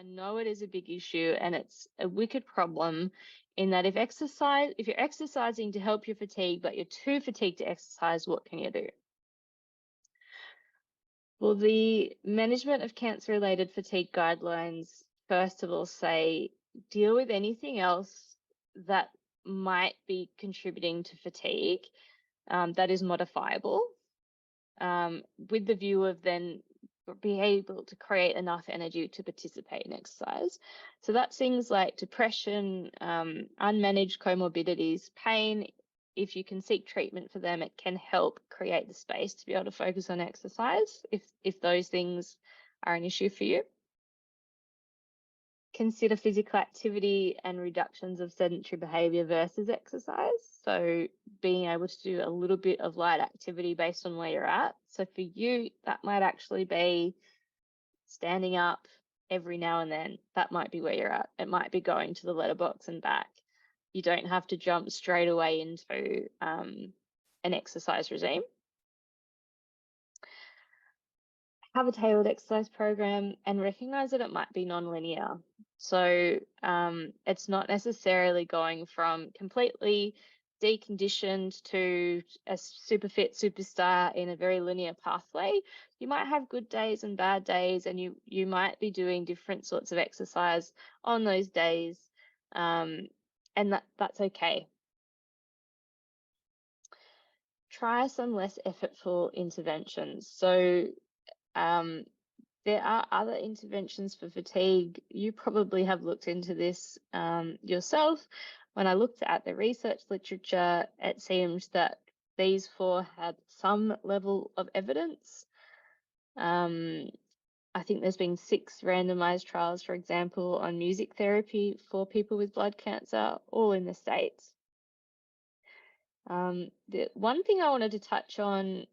know it is a big issue and it's a wicked problem in that if you're exercising to help your fatigue, but you're too fatigued to exercise, what can you do? Well, the management of cancer-related fatigue guidelines, first of all, say deal with anything else that might be contributing to fatigue that is modifiable, with the view of then be able to create enough energy to participate in exercise. So that's things like depression, unmanaged comorbidities, pain. If you can seek treatment for them, it can help create the space to be able to focus on exercise if those things are an issue for you. Consider physical activity and reductions of sedentary behavior versus exercise. So being able to do a little bit of light activity based on where you're at. So for you, that might actually be standing up every now and then. That might be where you're at. It might be going to the letterbox and back. You don't have to jump straight away into an exercise regime. Have a tailored exercise program and recognize that it might be non-linear. So it's not necessarily going from completely deconditioned to a super fit superstar in a very linear pathway. You might have good days and bad days, and you might be doing different sorts of exercise on those days, and that's okay. Try some less effortful interventions. So there are other interventions for fatigue. You probably have looked into this yourself. When I looked at the research literature, it seems that these four had some level of evidence. I think there's been 6 randomized trials, for example, on music therapy for people with blood cancer, all in the States. The one thing I wanted to touch on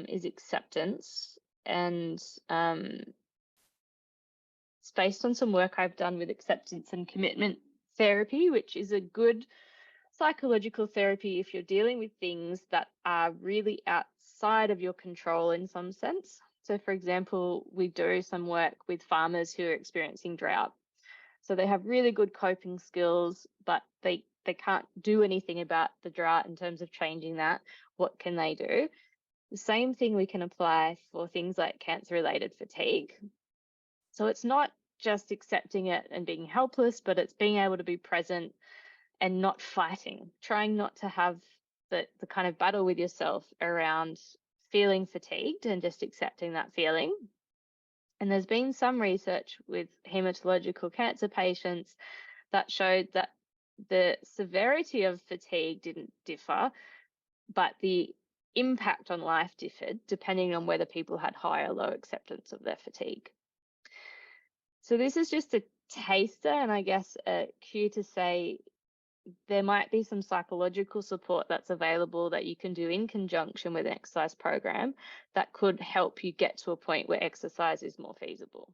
is acceptance, and it's based on some work I've done with acceptance and commitment therapy, which is a good psychological therapy if you're dealing with things that are really outside of your control in some sense. So, for example, we do some work with farmers who are experiencing drought. So they have really good coping skills, but they can't do anything about the drought in terms of changing that. What can they do? The same thing we can apply for things like cancer-related fatigue. So it's not just accepting it and being helpless, but it's being able to be present and not fighting, trying not to have the kind of battle with yourself around feeling fatigued and just accepting that feeling. And there's been some research with hematological cancer patients that showed that the severity of fatigue didn't differ, but the impact on life differed depending on whether people had high or low acceptance of their fatigue. So this is just a taster, and I guess a cue to say there might be some psychological support that's available that you can do in conjunction with an exercise program that could help you get to a point where exercise is more feasible.